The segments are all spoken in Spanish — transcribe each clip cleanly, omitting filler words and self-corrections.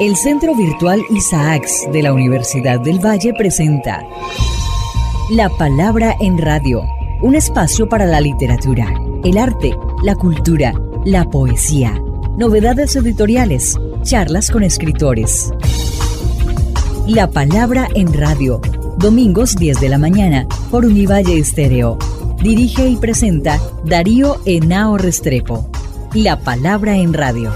El Centro Virtual Isaacs de la Universidad del Valle presenta La Palabra en Radio, un espacio para la literatura, el arte, la cultura, la poesía, novedades editoriales, charlas con escritores. La Palabra en Radio, domingos 10 de la mañana por Univalle Estéreo. Dirige y presenta Darío Henao Restrepo. La Palabra en Radio.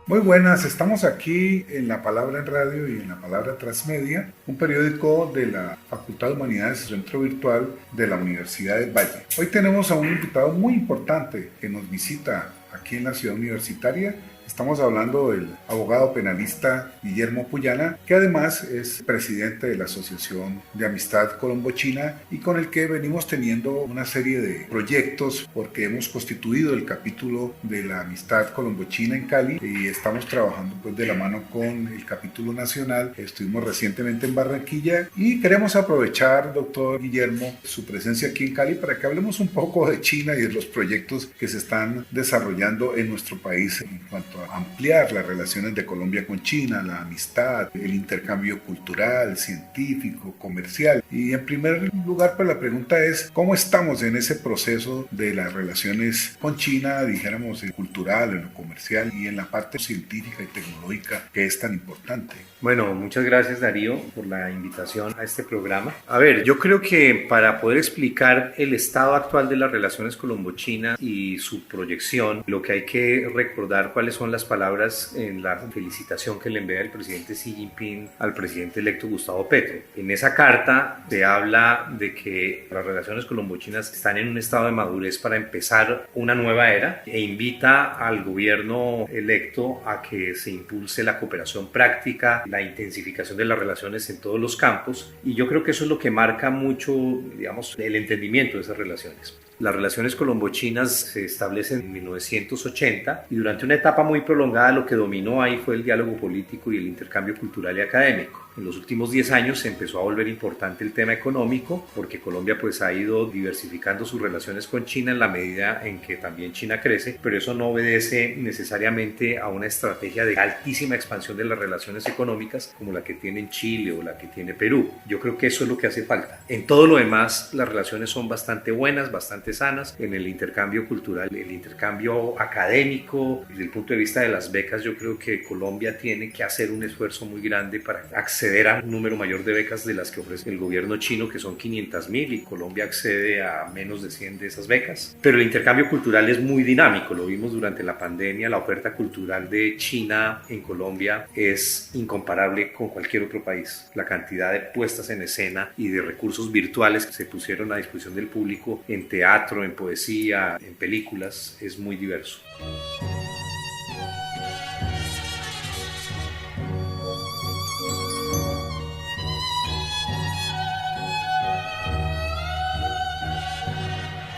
Muy buenas, estamos aquí en La Palabra en Radio y en La Palabra Transmedia, un periódico de la Facultad de Humanidades y Centro Virtual de la Universidad del Valle. Hoy tenemos a un invitado muy importante que nos visita aquí en la ciudad universitaria. Estamos hablando del abogado penalista Guillermo Puyana, que además es presidente de la Asociación de Amistad Colombo-China y con el que venimos teniendo una serie de proyectos porque hemos constituido el capítulo de la Amistad Colombo-China en Cali y estamos trabajando pues de la mano con el capítulo nacional. Estuvimos recientemente en Barranquilla y queremos aprovechar, doctor Guillermo, su presencia aquí en Cali para que hablemos un poco de China y de los proyectos que se están desarrollando en nuestro país en cuanto a ampliar las relaciones de Colombia con China, la amistad, el intercambio cultural, científico, comercial. Y en primer lugar, pues la pregunta es, ¿cómo estamos en ese proceso de las relaciones con China, dijéramos, en cultural, en lo comercial y en la parte científica y tecnológica que es tan importante? Bueno, muchas gracias Darío por la invitación a este programa. A ver, yo creo que para poder explicar el estado actual de las relaciones colombo-chinas y su proyección, lo que hay que recordar cuáles son las palabras en la felicitación que le envía el presidente Xi Jinping al presidente electo Gustavo Petro. En esa carta se habla de que las relaciones colombo-chinas están en un estado de madurez para empezar una nueva era e invita al gobierno electo a que se impulse la cooperación práctica, la intensificación de las relaciones en todos los campos, y yo creo que eso es lo que marca mucho, digamos, el entendimiento de esas relaciones. Las relaciones colombo-chinas se establecen en 1980 y durante una etapa muy prolongada lo que dominó ahí fue el diálogo político y el intercambio cultural y académico. En los últimos 10 años se empezó a volver importante el tema económico porque Colombia pues ha ido diversificando sus relaciones con China en la medida en que también China crece, pero eso no obedece necesariamente a una estrategia de altísima expansión de las relaciones económicas como la que tiene Chile o la que tiene Perú. Yo creo que eso es lo que hace falta. En todo lo demás las relaciones son bastante buenas, bastante sanas. En el intercambio cultural, el intercambio académico, desde el punto de vista de las becas, yo creo que Colombia tiene que hacer un esfuerzo muy grande para acceder a un número mayor de becas de las que ofrece el gobierno chino, que son 500.000, y Colombia accede a menos de 100 de esas becas. Pero el intercambio cultural es muy dinámico, lo vimos durante la pandemia. La oferta cultural de China en Colombia es incomparable con cualquier otro país. La cantidad de puestas en escena y de recursos virtuales que se pusieron a disposición del público en teatro, en poesía, en películas, es muy diverso.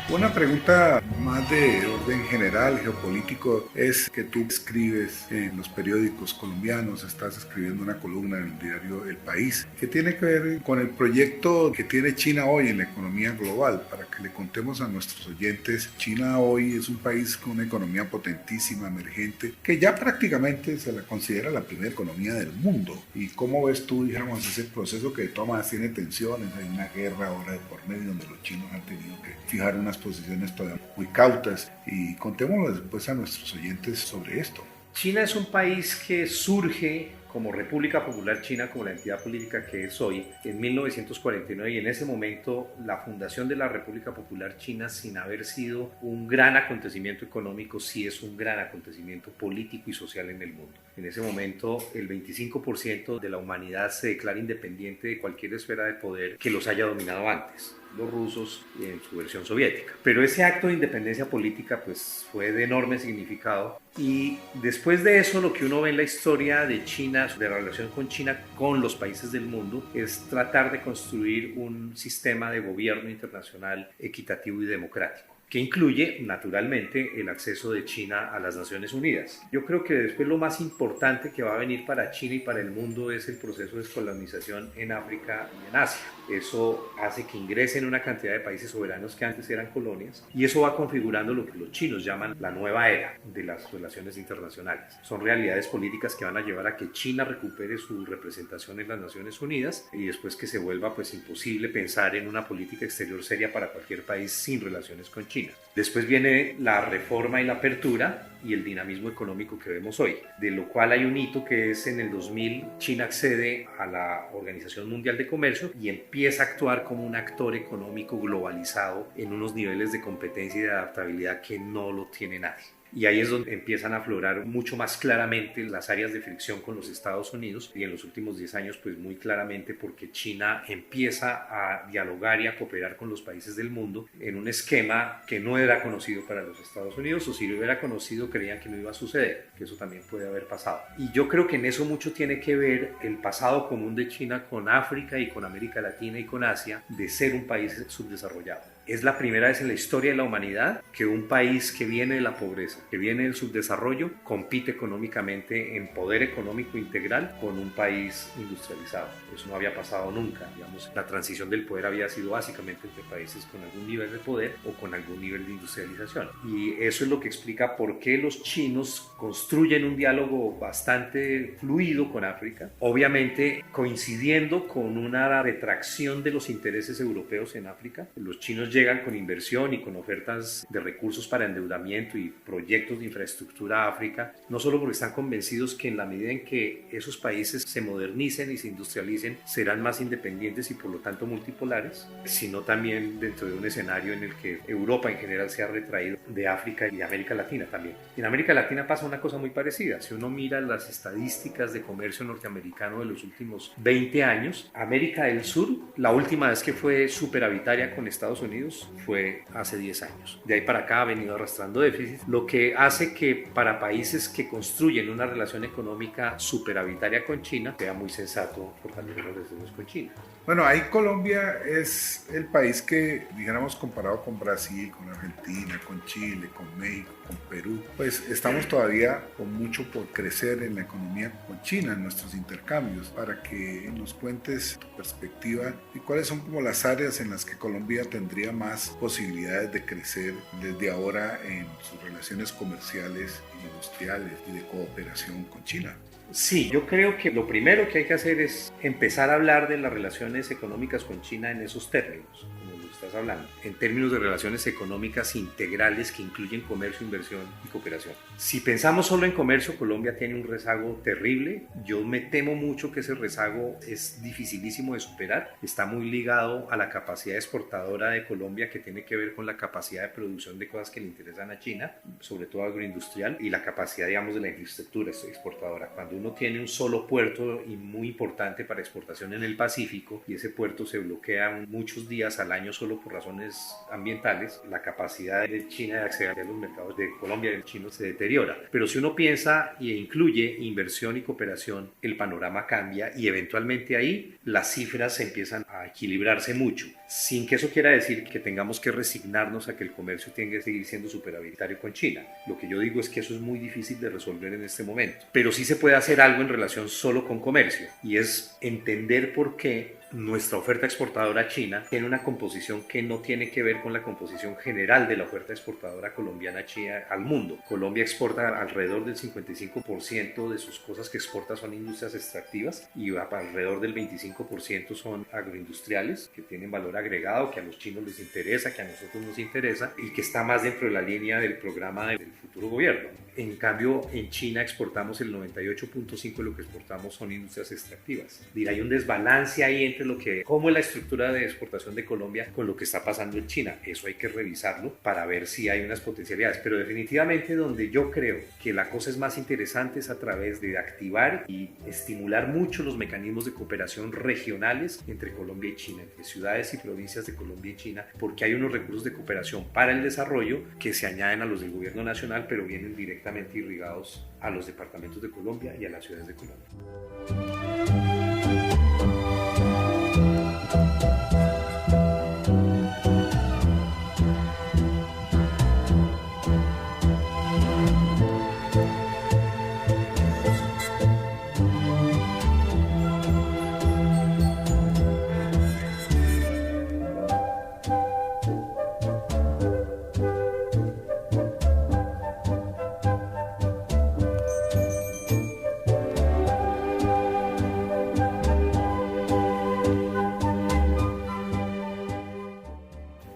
Una pregunta más de orden general, geopolítico, es que tú escribes en los periódicos colombianos, estás escribiendo una columna en el diario El País, que tiene que ver con el proyecto que tiene China hoy en la economía global. Para que le contemos a nuestros oyentes, China hoy es un país con una economía potentísima, emergente, que ya prácticamente se la considera la primera economía del mundo. ¿Y cómo ves tú, digamos, ese proceso que de todas maneras tiene tensiones? Hay una guerra ahora de por medio donde los chinos han tenido que fijar unas posiciones todavía muy cautas, y contémoslo después a nuestros oyentes sobre esto. China es un país que surge como República Popular China, como la entidad política que es hoy, en 1949, y en ese momento la fundación de la República Popular China, sin haber sido un gran acontecimiento económico, sí es un gran acontecimiento político y social en el mundo. En ese momento el 25% de la humanidad se declara independiente de cualquier esfera de poder que los haya dominado antes. los rusos en su versión soviética. Pero ese acto de independencia política pues fue de enorme significado, y después de eso lo que uno ve en la historia de China, de la relación con China con los países del mundo, es tratar de construir un sistema de gobierno internacional equitativo y democrático, que incluye naturalmente el acceso de China a las Naciones Unidas. Yo creo que después lo más importante que va a venir para China y para el mundo es el proceso de descolonización en África y en Asia. Eso hace que ingresen una cantidad de países soberanos que antes eran colonias, y eso va configurando lo que los chinos llaman la nueva era de las relaciones internacionales. Son realidades políticas que van a llevar a que China recupere su representación en las Naciones Unidas, y después que se vuelva pues imposible pensar en una política exterior seria para cualquier país sin relaciones con China. Después viene la reforma y la apertura y el dinamismo económico que vemos hoy, de lo cual hay un hito que es en el 2000 China accede a la Organización Mundial de Comercio y empieza a actuar como un actor económico globalizado en unos niveles de competencia y de adaptabilidad que no lo tiene nadie. Y ahí es donde empiezan a aflorar mucho más claramente las áreas de fricción con los Estados Unidos, y en los últimos 10 años pues muy claramente porque China empieza a dialogar y a cooperar con los países del mundo en un esquema que no era conocido para los Estados Unidos, o si lo hubiera conocido creían que no iba a suceder, que eso también puede haber pasado. Y yo creo que en eso mucho tiene que ver el pasado común de China con África y con América Latina y con Asia, de ser un país subdesarrollado. Es la primera vez en la historia de la humanidad que un país que viene de la pobreza, que viene del subdesarrollo, compite económicamente en poder económico integral con un país industrializado. Eso no había pasado nunca. Digamos, la transición del poder había sido básicamente entre países con algún nivel de poder o con algún nivel de industrialización. Y eso es lo que explica por qué los chinos construyen un diálogo bastante fluido con África, obviamente coincidiendo con una retracción de los intereses europeos en África. Los chinos llegan con inversión y con ofertas de recursos para endeudamiento y proyectos de infraestructura a África, no solo porque están convencidos que en la medida en que esos países se modernicen y se industrialicen, serán más independientes y por lo tanto multipolares, sino también dentro de un escenario en el que Europa en general se ha retraído de África y de América Latina también. En América Latina pasa una cosa muy parecida. Si uno mira las estadísticas de comercio norteamericano de los últimos 20 años, América del Sur, la última vez que fue superavitaria con Estados Unidos, fue hace 10 años. De ahí para acá ha venido arrastrando déficit, lo que hace que para países que construyen una relación económica superavitaria con China sea muy sensato fortalecer las relaciones con China. Bueno, ahí Colombia es el país que, dijéramos, comparado con Brasil, con Argentina, con Chile, con México, con Perú, pues estamos todavía con mucho por crecer en la economía con China, en nuestros intercambios, para que nos cuentes tu perspectiva y cuáles son como las áreas en las que Colombia tendría más posibilidades de crecer desde ahora en sus relaciones comerciales, industriales y de cooperación con China. Sí, yo creo que lo primero que hay que hacer es empezar a hablar de las relaciones económicas con China en esos términos, como lo estás hablando, en términos de relaciones económicas integrales que incluyen comercio, inversión y cooperación. Si pensamos solo en comercio, Colombia tiene un rezago terrible. Yo me temo mucho que ese rezago es dificilísimo de superar. Está muy ligado a la capacidad exportadora de Colombia, que tiene que ver con la capacidad de producción de cosas que le interesan a China, sobre todo agroindustrial, y la capacidad, digamos, de la infraestructura exportadora. Cuando uno tiene un solo puerto y muy importante para exportación en el Pacífico, y ese puerto se bloquea muchos días al año solo por razones ambientales, la capacidad de China de acceder a los mercados de Colombia y del chino se deteriora. Pero si uno piensa e incluye inversión y cooperación, el panorama cambia y eventualmente ahí las cifras empiezan a equilibrarse mucho, sin que eso quiera decir que tengamos que resignarnos a que el comercio tenga que seguir siendo superavitario con China. Lo que yo digo es que eso es muy difícil de resolver en este momento, pero sí se puede hacer algo en relación solo con comercio, y es entender por qué nuestra oferta exportadora a China tiene una composición que no tiene que ver con la composición general de la oferta exportadora colombiana a China al mundo. Colombia exporta alrededor del 55% de sus cosas que exporta son industrias extractivas, y alrededor del 25% son agroindustriales que tienen valor agregado, que a los chinos les interesa, que a nosotros nos interesa y que está más dentro de la línea del programa del futuro gobierno. En cambio, en China exportamos el 98.5% de lo que exportamos son industrias extractivas. Hay un desbalance ahí entre cómo es la estructura de exportación de Colombia con lo que está pasando en China. Eso hay que revisarlo para ver si hay unas potencialidades, pero definitivamente donde yo creo que la cosa es más interesante es a través de activar y estimular mucho los mecanismos de cooperación regionales entre Colombia y China, entre ciudades y provincias de Colombia y China, porque hay unos recursos de cooperación para el desarrollo que se añaden a los del gobierno nacional, pero vienen directamente irrigados a los departamentos de Colombia y a las ciudades de Colombia.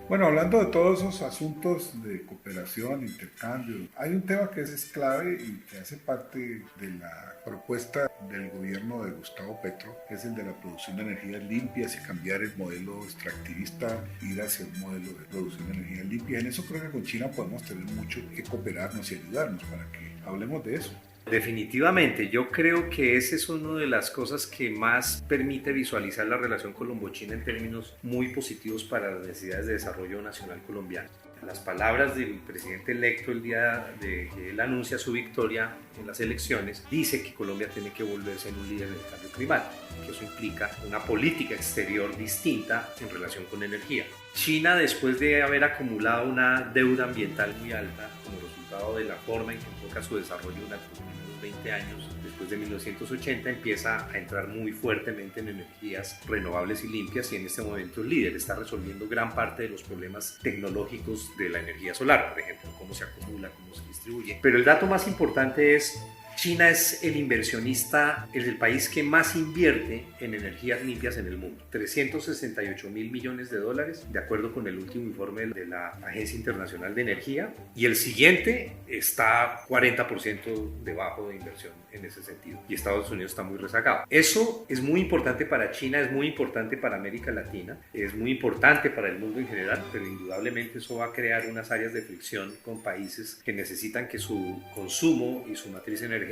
Bueno, hablando de todos esos asuntos de cooperación, intercambio, hay un tema que es clave y que hace parte de la propuesta del gobierno de Gustavo Petro, que es el de la producción de energías limpias y cambiar el modelo extractivista, ir hacia un modelo de producción de energías limpias. En eso creo que con China podemos tener mucho que cooperarnos y ayudarnos para que hablemos de eso. Definitivamente, yo creo que esa es una de las cosas que más permite visualizar la relación colombo-china en términos muy positivos para las necesidades de desarrollo nacional colombiano. Las palabras del presidente electo el día de que él anuncia su victoria en las elecciones, dice que Colombia tiene que volverse en un líder del cambio climático, que eso implica una política exterior distinta en relación con energía. China, después de haber acumulado una deuda ambiental muy alta como resultado de la forma en que enfoca su desarrollo en los últimos 20 años, después de 1980, empieza a entrar muy fuertemente en energías renovables y limpias y en este momento es líder, está resolviendo gran parte de los problemas tecnológicos de la energía solar, por ejemplo, cómo se acumula, cómo se distribuye. Pero el dato más importante es China es el inversionista, es el país que más invierte en energías limpias en el mundo. 368.000 millones de dólares, de acuerdo con el último informe de la Agencia Internacional de Energía. Y el siguiente está 40% debajo de inversión en ese sentido. Y Estados Unidos está muy rezagado. Eso es muy importante para China, es muy importante para América Latina, es muy importante para el mundo en general, pero indudablemente eso va a crear unas áreas de fricción con países que necesitan que su consumo y su matriz energética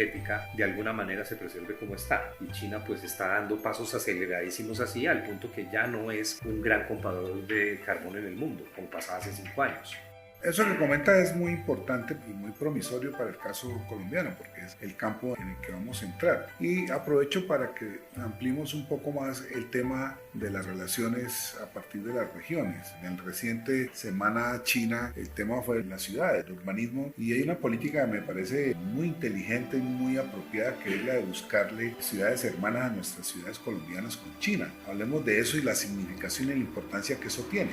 de alguna manera se preserve como está, y China pues está dando pasos aceleradísimos así al punto que ya no es un gran comprador de carbón en el mundo como pasaba hace 5 años. Eso que comenta es muy importante y muy promisorio para el caso colombiano, porque es el campo en el que vamos a entrar. Y aprovecho para que ampliemos un poco más el tema de las relaciones a partir de las regiones. En la reciente Semana China, el tema fue la ciudad, el urbanismo, y hay una política que me parece muy inteligente y muy apropiada, que es la de buscarle ciudades hermanas a nuestras ciudades colombianas con China. Hablemos de eso y la significación y la importancia que eso tiene.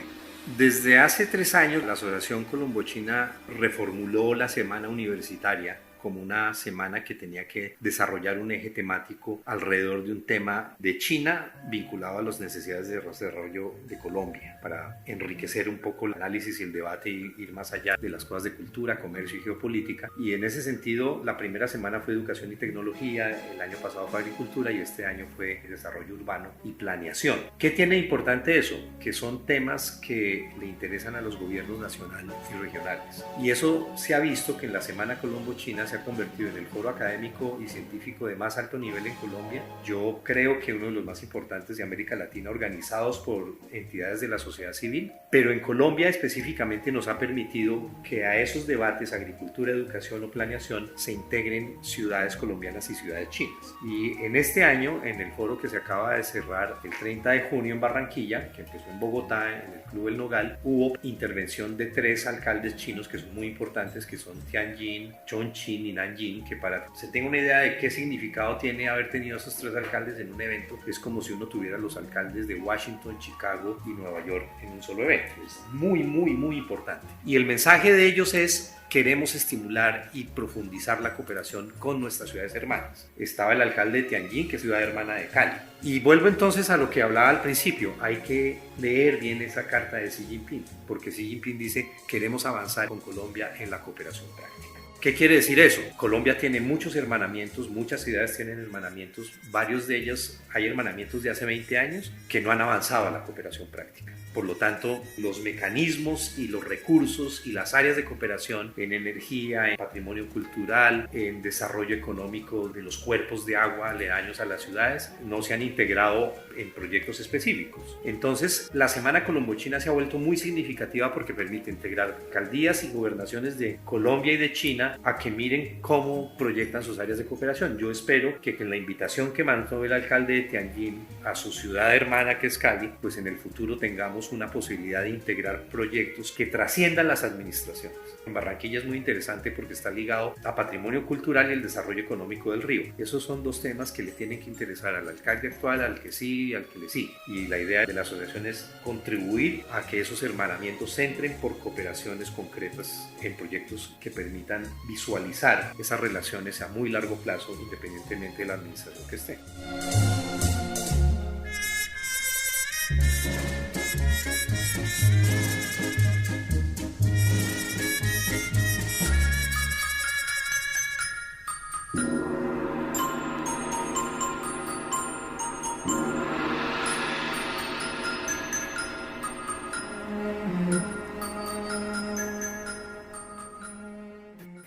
Desde hace 3 años, la Asociación Colombo-China reformuló la semana universitaria como una semana que tenía que desarrollar un eje temático alrededor de un tema de China vinculado a las necesidades de desarrollo de Colombia, para enriquecer un poco el análisis y el debate y ir más allá de las cosas de cultura, comercio y geopolítica. Y en ese sentido, la primera semana fue educación y tecnología, el año pasado fue agricultura y este año fue desarrollo urbano y planeación. ¿Qué tiene de importante eso? Que son temas que le interesan a los gobiernos nacionales y regionales. Y eso se ha visto que en la Semana Colombo-China se ha convertido en el foro académico y científico de más alto nivel en Colombia. Yo creo que uno de los más importantes de América Latina, organizados por entidades de la sociedad civil, pero en Colombia específicamente nos ha permitido que a esos debates, agricultura, educación o planeación, se integren ciudades colombianas y ciudades chinas. Y en este año, en el foro que se acaba de cerrar el 30 de junio en Barranquilla, que empezó en Bogotá, en el Club El Nogal, hubo intervención de 3 alcaldes chinos que son muy importantes, que son Tianjin, Chongqing y Nanjing, que para que se tenga una idea de qué significado tiene haber tenido esos 3 alcaldes en un evento, es como si uno tuviera los alcaldes de Washington, Chicago y Nueva York en un solo evento. Es muy, muy, muy importante. Y el mensaje de ellos es: queremos estimular y profundizar la cooperación con nuestras ciudades hermanas. Estaba el alcalde de Tianjin, que es ciudad hermana de Cali. Y vuelvo entonces a lo que hablaba al principio. Hay que leer bien esa carta de Xi Jinping, porque Xi Jinping dice: queremos avanzar con Colombia en la cooperación práctica. ¿Qué quiere decir eso? Colombia tiene muchos hermanamientos, muchas ciudades tienen hermanamientos, varios de ellos hay hermanamientos de hace 20 años que no han avanzado a la cooperación práctica. Por lo tanto, los mecanismos y los recursos y las áreas de cooperación en energía, en patrimonio cultural, en desarrollo económico de los cuerpos de agua aledaños a las ciudades, no se han integrado en proyectos específicos. Entonces, la Semana Colombochina se ha vuelto muy significativa porque permite integrar alcaldías y gobernaciones de Colombia y de China a que miren cómo proyectan sus áreas de cooperación. Yo espero que con la invitación que mandó el alcalde de Tianjin a su ciudad hermana que es Cali, pues en el futuro tengamos una posibilidad de integrar proyectos que trasciendan las administraciones. En Barranquilla es muy interesante porque está ligado a patrimonio cultural y el desarrollo económico del río. Esos son dos temas que le tienen que interesar al alcalde actual, al que sí y al que le sigue. Y la idea de la asociación es contribuir a que esos hermanamientos entren por cooperaciones concretas en proyectos que permitan visualizar esas relaciones a muy largo plazo, independientemente de la administración que esté.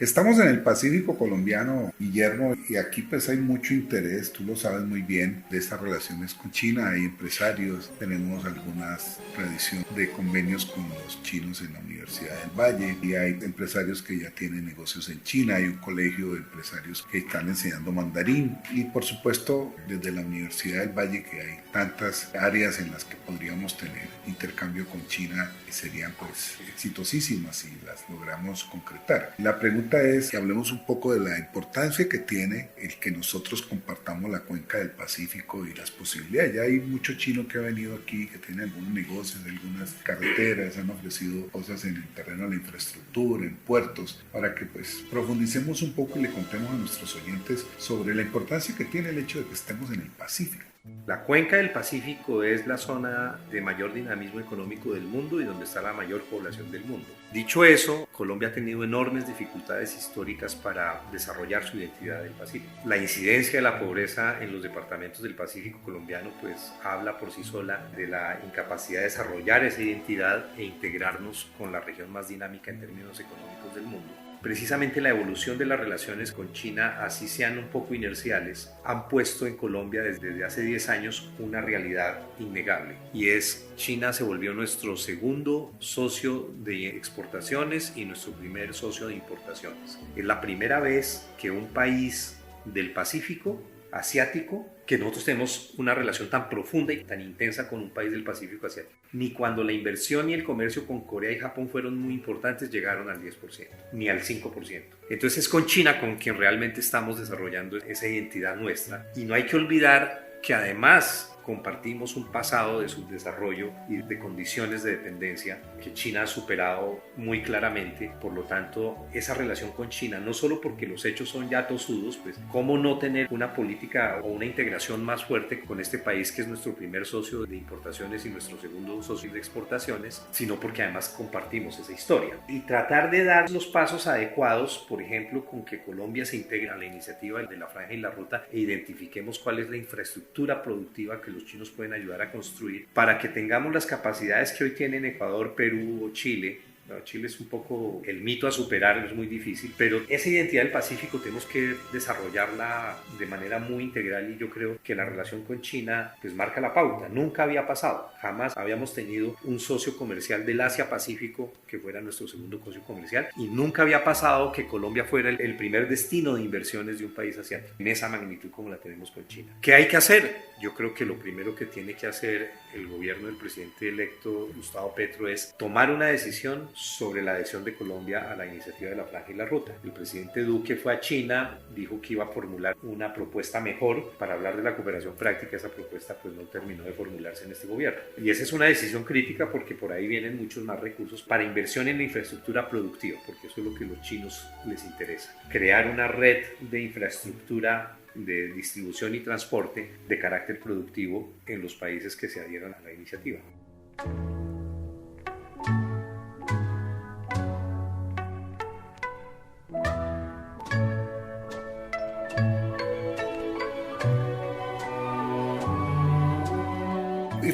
Estamos en el Pacífico colombiano, Guillermo, y aquí pues hay mucho interés, tú lo sabes muy bien, de estas relaciones con China. Hay empresarios, tenemos algunas tradiciones de convenios con los chinos en la Universidad del Valle, y hay empresarios que ya tienen negocios en China, hay un colegio de empresarios que están enseñando mandarín, y por supuesto desde la Universidad del Valle que hay tantas áreas en las que podríamos tener intercambio con China que serían pues exitosísimas si las logramos concretar. La pregunta es que hablemos un poco de la importancia que tiene el que nosotros compartamos la cuenca del Pacífico y las posibilidades. Ya hay mucho chino que ha venido aquí, que tiene algunos negocios, algunas carreteras, han ofrecido cosas en el terreno de la infraestructura, en puertos, para que pues profundicemos un poco y le contemos a nuestros oyentes sobre la importancia que tiene el hecho de que estemos en el Pacífico. La cuenca del Pacífico es la zona de mayor dinamismo económico del mundo y donde está la mayor población del mundo. Dicho eso, Colombia ha tenido enormes dificultades históricas para desarrollar su identidad del Pacífico. La incidencia de la pobreza en los departamentos del Pacífico colombiano pues habla por sí sola de la incapacidad de desarrollar esa identidad e integrarnos con la región más dinámica en términos económicos del mundo. Precisamente la evolución de las relaciones con China, así sean un poco inerciales, han puesto en Colombia desde hace 10 años una realidad innegable, y es China se volvió nuestro segundo socio de exportaciones y nuestro primer socio de importaciones. Es la primera vez que un país del Pacífico asiático, que nosotros tenemos una relación tan profunda y tan intensa con un país del Pacífico asiático. Ni cuando la inversión y el comercio con Corea y Japón fueron muy importantes llegaron al 10%, ni al 5%. Entonces es con China con quien realmente estamos desarrollando esa identidad nuestra. Y no hay que olvidar que además compartimos un pasado de subdesarrollo y de condiciones de dependencia que China ha superado muy claramente. Por lo tanto, esa relación con China, no solo porque los hechos son ya tosudos, pues cómo no tener una política o una integración más fuerte con este país que es nuestro primer socio de importaciones y nuestro segundo socio de exportaciones, sino porque además compartimos esa historia. Y tratar de dar los pasos adecuados, por ejemplo, con que Colombia se integre a la iniciativa de la Franja y la Ruta e identifiquemos cuál es la infraestructura productiva que los chinos pueden ayudar a construir para que tengamos las capacidades que hoy tienen Ecuador, Perú o Chile. No, Chile es un poco el mito a superar, es muy difícil, pero esa identidad del Pacífico tenemos que desarrollarla de manera muy integral, y yo creo que la relación con China pues marca la pauta. Nunca había pasado, jamás habíamos tenido un socio comercial del Asia-Pacífico que fuera nuestro segundo socio comercial, y nunca había pasado que Colombia fuera el primer destino de inversiones de un país asiático en esa magnitud como la tenemos con China. ¿Qué hay que hacer? Yo creo que lo primero que tiene que hacer el gobierno del presidente electo Gustavo Petro es tomar una decisión sobre la adhesión de Colombia a la iniciativa de la Franja y la Ruta. El presidente Duque fue a China, dijo que iba a formular una propuesta mejor para hablar de la cooperación práctica. Esa propuesta pues no terminó de formularse en este gobierno. Y esa es una decisión crítica porque por ahí vienen muchos más recursos para inversión en la infraestructura productiva, porque eso es lo que a los chinos les interesa. Crear una red de infraestructura de distribución y transporte de carácter productivo en los países que se adhieran a la iniciativa.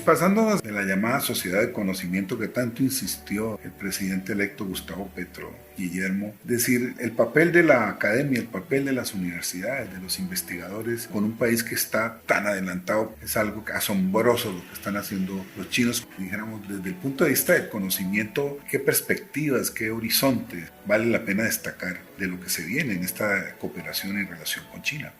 pasándonos de la llamada sociedad de conocimiento que tanto insistió el presidente electo Gustavo Petro, Guillermo, decir el papel de la academia, el papel de las universidades, de los investigadores, con un país que está tan adelantado, es algo asombroso lo que están haciendo los chinos. Dijéramos, desde el punto de vista del conocimiento, qué perspectivas, qué horizontes vale la pena destacar de lo que se viene en esta cooperación y relación con China.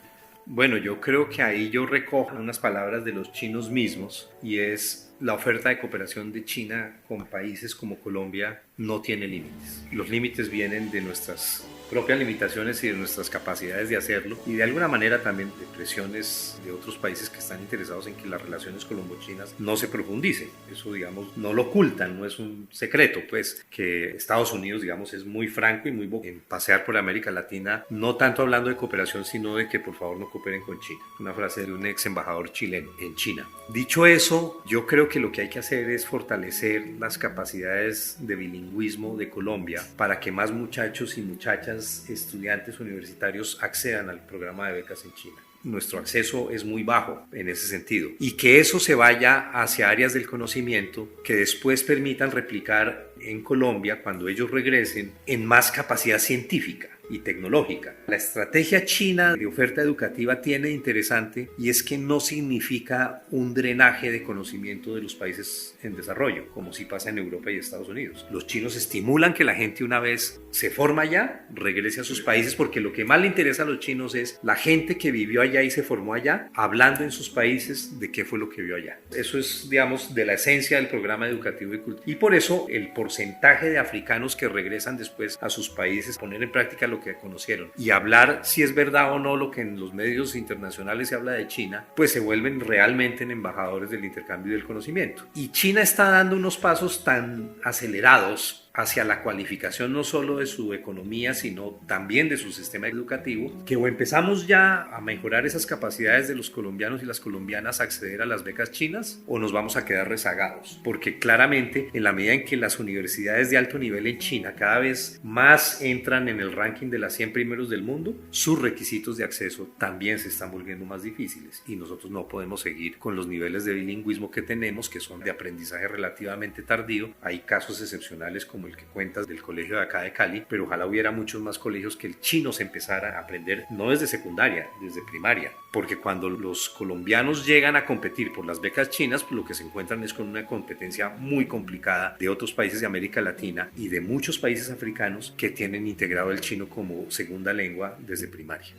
Bueno, yo creo que ahí yo recojo unas palabras de los chinos mismos, y es: la oferta de cooperación de China con países como Colombia no tiene límites. Los límites vienen de nuestras propias limitaciones y de nuestras capacidades de hacerlo, y de alguna manera también de presiones de otros países que están interesados en que las relaciones colombo-chinas no se profundicen. Eso, digamos, no lo ocultan, no es un secreto, pues, que Estados Unidos, digamos, es muy franco y muy en pasear por América Latina, no tanto hablando de cooperación, sino de que por favor no cooperen con China. Una frase de un ex embajador chileno en China. Dicho eso, yo creo que lo que hay que hacer es fortalecer las capacidades de bilingüismo de Colombia para que más muchachos y muchachas, estudiantes universitarios, accedan al programa de becas en China. Nuestro acceso es muy bajo en ese sentido, y que eso se vaya hacia áreas del conocimiento que después permitan replicar en Colombia, cuando ellos regresen, en más capacidad científica y tecnológica. La estrategia china de oferta educativa tiene interesante, y es que no significa un drenaje de conocimiento de los países en desarrollo, como sí pasa en Europa y Estados Unidos. Los chinos estimulan que la gente, una vez se forma allá, regrese a sus países, porque lo que más le interesa a los chinos es la gente que vivió allá y se formó allá, hablando en sus países de qué fue lo que vio allá. Eso es, digamos, de la esencia del programa educativo y cultural. Y por eso el porcentaje de africanos que regresan después a sus países, poner en práctica lo que conocieron y hablar si es verdad o no lo que en los medios internacionales se habla de China, pues se vuelven realmente en embajadores del intercambio y del conocimiento. Y China está dando unos pasos tan acelerados hacia la cualificación no solo de su economía, sino también de su sistema educativo, que o empezamos ya a mejorar esas capacidades de los colombianos y las colombianas a acceder a las becas chinas, o nos vamos a quedar rezagados, porque claramente en la medida en que las universidades de alto nivel en China cada vez más entran en el ranking de las 100 primeros del mundo, sus requisitos de acceso también se están volviendo más difíciles, y nosotros no podemos seguir con los niveles de bilingüismo que tenemos, que son de aprendizaje relativamente tardío. Hay casos excepcionales como el que cuentas del colegio de acá de Cali, pero ojalá hubiera muchos más colegios que el chino se empezara a aprender, no desde secundaria, desde primaria, porque cuando los colombianos llegan a competir por las becas chinas, pues lo que se encuentran es con una competencia muy complicada de otros países de América Latina y de muchos países africanos que tienen integrado el chino como segunda lengua desde primaria.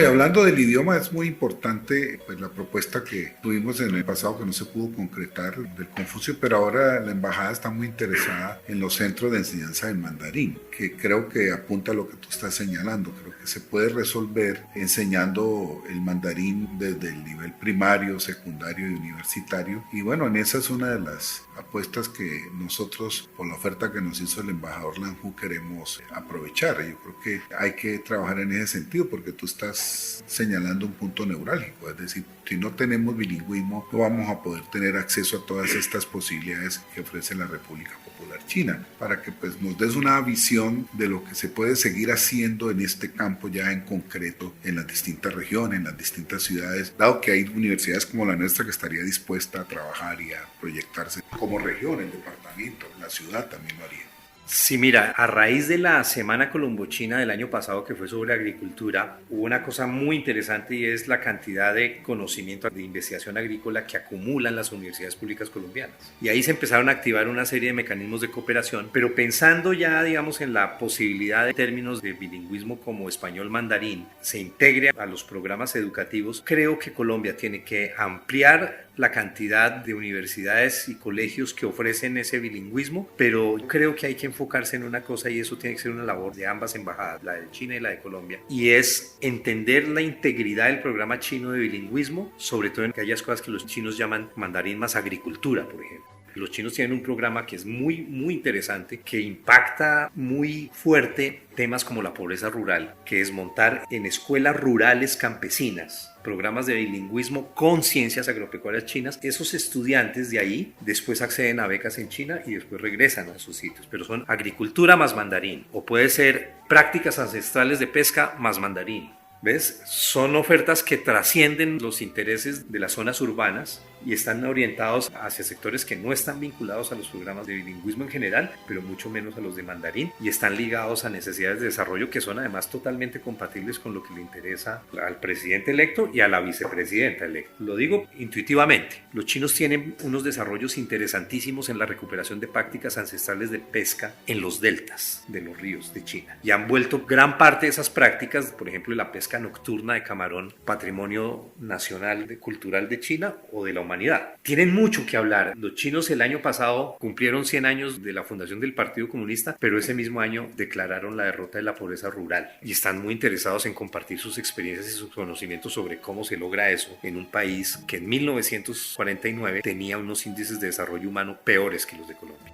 Hablando del idioma, es muy importante pues, la propuesta que tuvimos en el pasado que no se pudo concretar del Confucio, pero ahora la embajada está muy interesada en los centros de enseñanza del mandarín, que creo que apunta a lo que tú estás señalando. Creo que se puede resolver enseñando el mandarín desde el nivel primario, secundario y universitario. Y bueno, en esa es una de las apuestas que nosotros, por la oferta que nos hizo el embajador Lanju, queremos aprovechar. Yo creo que hay que trabajar en ese sentido, porque tú estás señalando un punto neurálgico, es decir, si no tenemos bilingüismo, no vamos a poder tener acceso a todas estas posibilidades que ofrece la República Popular China, para que pues nos des una visión de lo que se puede seguir haciendo en este campo ya en concreto en las distintas regiones, en las distintas ciudades, dado que hay universidades como la nuestra que estaría dispuesta a trabajar y a proyectarse como región, el departamento, la ciudad también lo haría. Sí, mira, a raíz de la Semana Colombo-China del año pasado, que fue sobre agricultura, hubo una cosa muy interesante, y es la cantidad de conocimiento de investigación agrícola que acumulan las universidades públicas colombianas. Y ahí se empezaron a activar una serie de mecanismos de cooperación, pero pensando ya, digamos, en la posibilidad de términos de bilingüismo como español-mandarín se integre a los programas educativos, creo que Colombia tiene que ampliar la cantidad de universidades y colegios que ofrecen ese bilingüismo, pero creo que hay que enfocarse en una cosa, y eso tiene que ser una labor de ambas embajadas, la de China y la de Colombia, y es entender la integridad del programa chino de bilingüismo, sobre todo en aquellas cosas que los chinos llaman mandarín más agricultura, por ejemplo. Los chinos tienen un programa que es muy interesante, que impacta muy fuerte temas como la pobreza rural, que es montar en escuelas rurales campesinas programas de bilingüismo con ciencias agropecuarias chinas. Esos estudiantes de ahí después acceden a becas en China y después regresan a sus sitios, pero son agricultura más mandarín, o puede ser prácticas ancestrales de pesca más mandarín. ¿Ves? Son ofertas que trascienden los intereses de las zonas urbanas y están orientados hacia sectores que no están vinculados a los programas de bilingüismo en general, pero mucho menos a los de mandarín, y están ligados a necesidades de desarrollo que son además totalmente compatibles con lo que le interesa al presidente electo y a la vicepresidenta electa. Lo digo intuitivamente. Los chinos tienen unos desarrollos interesantísimos en la recuperación de prácticas ancestrales de pesca en los deltas de los ríos de China, y han vuelto gran parte de esas prácticas, por ejemplo la pesca nocturna de camarón, patrimonio nacional cultural de China o de la humanidad. Tienen mucho que hablar. Los chinos el año pasado cumplieron 100 años de la fundación del Partido Comunista, pero ese mismo año declararon la derrota de la pobreza rural y están muy interesados en compartir sus experiencias y sus conocimientos sobre cómo se logra eso en un país que en 1949 tenía unos índices de desarrollo humano peores que los de Colombia.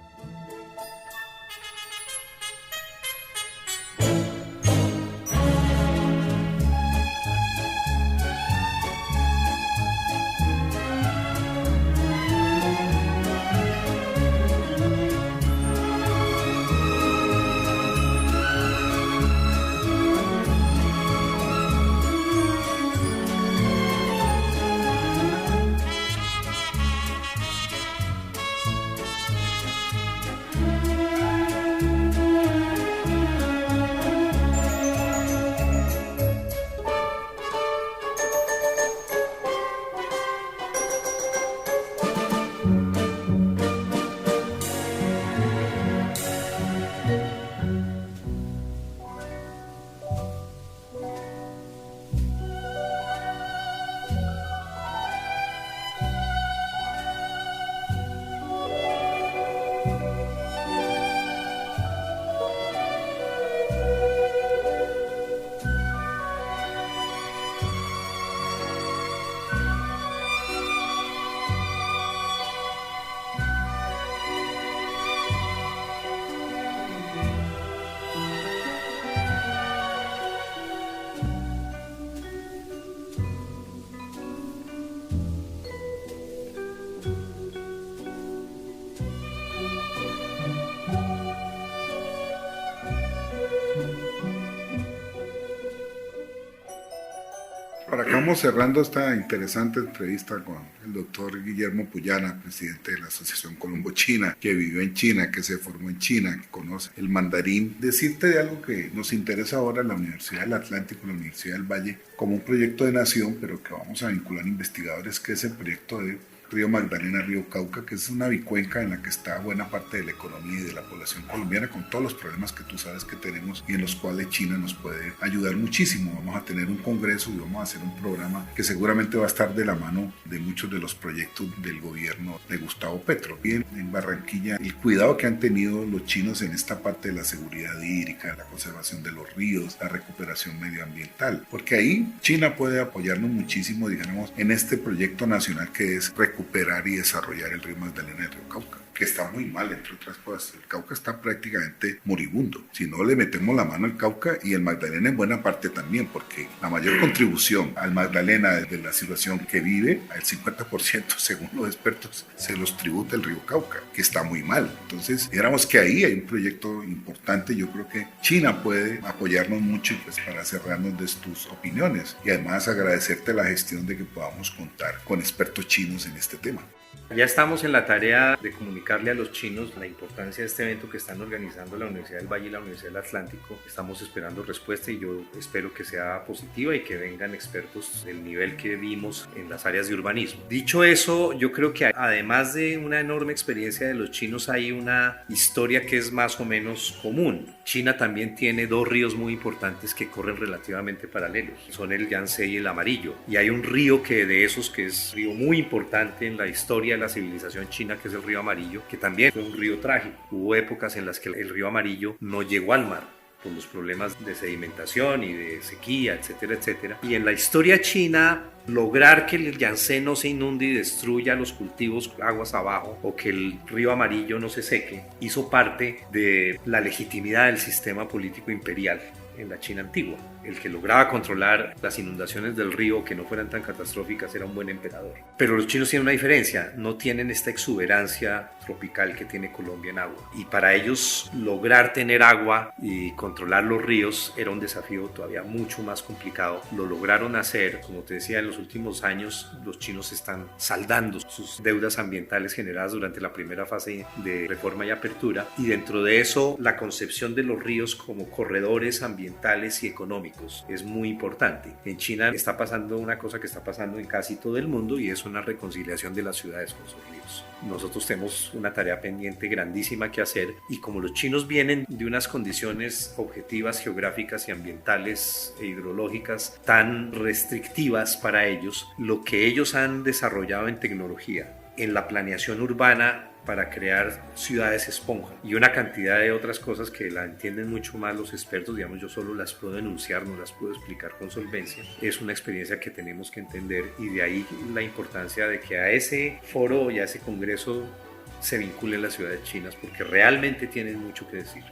Para acá vamos cerrando esta interesante entrevista con el doctor Guillermo Puyana, presidente de la Asociación Colombo-China, que vivió en China, que se formó en China, que conoce el mandarín. Decirte de algo que nos interesa ahora en la Universidad del Atlántico, la Universidad del Valle, como un proyecto de nación, pero que vamos a vincular investigadores, que es el proyecto de Río Magdalena, Río Cauca, que es una bicuenca en la que está buena parte de la economía y de la población colombiana, con todos los problemas que tú sabes que tenemos y en los cuales China nos puede ayudar muchísimo. Vamos a tener un congreso y vamos a hacer un programa que seguramente va a estar de la mano de muchos de los proyectos del gobierno de Gustavo Petro. Bien, en Barranquilla, el cuidado que han tenido los chinos en esta parte de la seguridad hídrica, la conservación de los ríos, la recuperación medioambiental, porque ahí China puede apoyarnos muchísimo, digamos, en este proyecto nacional que es recuperar y desarrollar el río Magdalena y el río Cauca, que está muy mal, entre otras cosas. El Cauca está prácticamente moribundo. Si no le metemos la mano al Cauca, y el Magdalena en buena parte también, porque la mayor contribución al Magdalena desde la situación que vive, el 50% según los expertos, se los tributa el río Cauca, que está muy mal. Entonces, digamos que ahí hay un proyecto importante. Yo creo que China puede apoyarnos mucho, y pues para cerrarnos de tus opiniones, y además agradecerte la gestión de que podamos contar con expertos chinos en este tema. Ya estamos en la tarea de comunicarle a los chinos la importancia de este evento que están organizando la Universidad del Valle y la Universidad del Atlántico. Estamos esperando respuesta y yo espero que sea positiva y que vengan expertos del nivel que vimos en las áreas de urbanismo. Dicho eso, yo creo que además de una enorme experiencia de los chinos, hay una historia que es más o menos común. China también tiene dos ríos muy importantes que corren relativamente paralelos. Son el Yangtze y el Amarillo. Y hay un río que de esos que es un río muy importante en la historia de la civilización china, que es el río Amarillo, que también fue un río trágico. Hubo épocas en las que el río Amarillo no llegó al mar. por los problemas de sedimentación y de sequía, etcétera, etcétera. Y en la historia china, lograr que el Yangtze no se inunde y destruya los cultivos aguas abajo, o que el río Amarillo no se seque, hizo parte de la legitimidad del sistema político imperial en la China antigua. El que lograba controlar las inundaciones del río que no fueran tan catastróficas era un buen emperador. Pero los chinos tienen una diferencia, no tienen esta exuberancia tropical que tiene Colombia en agua. Y para ellos lograr tener agua y controlar los ríos era un desafío todavía mucho más complicado. Lo lograron hacer, como te decía, en los últimos años los chinos están saldando sus deudas ambientales generadas durante la primera fase de reforma y apertura. Y dentro de eso, la concepción de los ríos como corredores ambientales y económicos es muy importante. En China está pasando una cosa que está pasando en casi todo el mundo, y es una reconciliación de las ciudades con sus ríos. Nosotros tenemos una tarea pendiente grandísima que hacer, y como los chinos vienen de unas condiciones objetivas geográficas y ambientales e hidrológicas tan restrictivas para ellos, lo que ellos han desarrollado en tecnología, en la planeación urbana para crear ciudades esponja y una cantidad de otras cosas que la entienden mucho más los expertos, digamos, yo solo las puedo enunciar, no las puedo explicar con solvencia. Es una experiencia que tenemos que entender, y de ahí la importancia de que a ese foro y a ese congreso se vinculen las ciudades chinas, porque realmente tienen mucho que decir.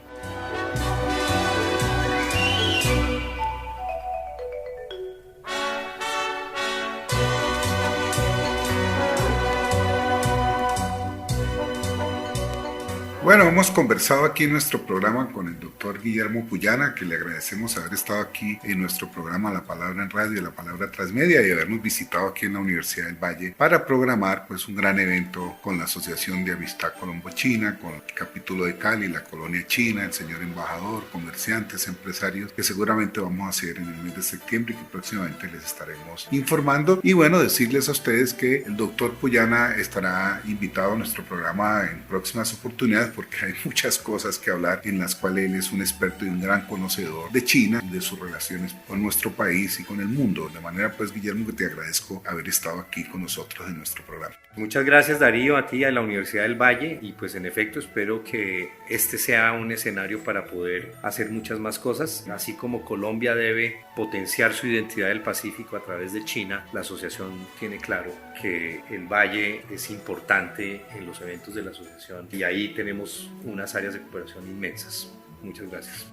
Bueno, hemos conversado aquí en nuestro programa con el doctor Guillermo Puyana, que le agradecemos haber estado aquí en nuestro programa La Palabra en Radio, La Palabra Transmedia, y habernos visitado aquí en la Universidad del Valle para programar pues un gran evento con la Asociación de Amistad Colombo-China, con el capítulo de Cali, la colonia china, el señor embajador, comerciantes, empresarios, que seguramente vamos a hacer en el mes de septiembre y que próximamente les estaremos informando. Y bueno, decirles a ustedes que el doctor Puyana estará invitado a nuestro programa en próximas oportunidades, porque hay muchas cosas que hablar, en las cuales él es un experto y un gran conocedor de China y de sus relaciones con nuestro país y con el mundo. De manera pues, Guillermo, que te agradezco haber estado aquí con nosotros en nuestro programa. Muchas gracias, Darío, a ti, a la Universidad del Valle, y pues en efecto espero que este sea un escenario para poder hacer muchas más cosas. Así como Colombia debe potenciar su identidad del Pacífico a través de China, la asociación tiene claro que el Valle es importante en los eventos de la asociación, y ahí tenemos unas áreas de cooperación inmensas. Muchas gracias.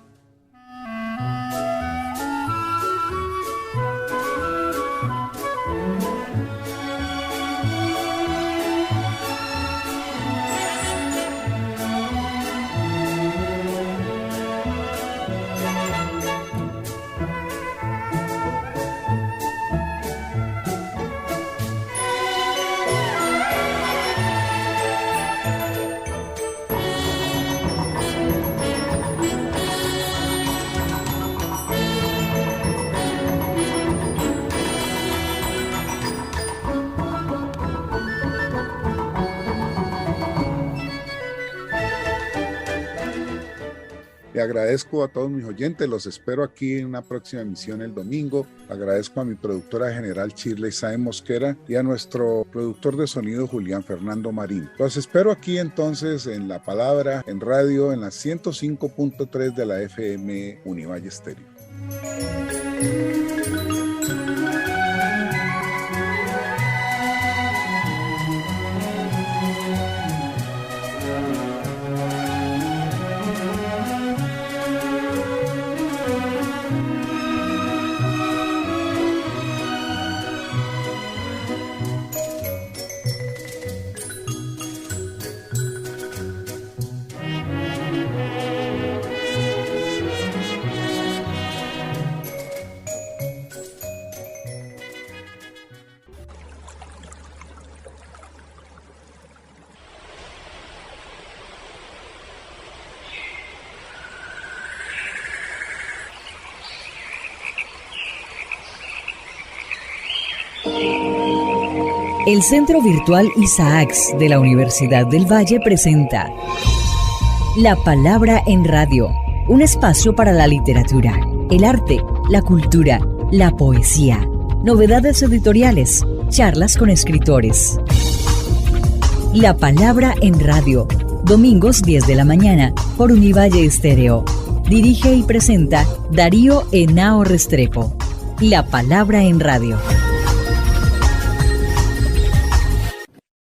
Le agradezco a todos mis oyentes, los espero aquí en una próxima emisión el domingo. Agradezco a mi productora general Shirley Sáenz Mosquera y a nuestro productor de sonido Julián Fernando Marín. Los espero aquí entonces en La Palabra en Radio, en la 105.3 de la FM Univalle Estéreo. El Centro Virtual Isaacs de la Universidad del Valle presenta La Palabra en Radio, un espacio para la literatura, el arte, la cultura, la poesía, novedades editoriales, charlas con escritores. La Palabra en Radio, domingos 10 de la mañana por Univalle Estéreo. Dirige y presenta Darío Henao Restrepo. La Palabra en Radio.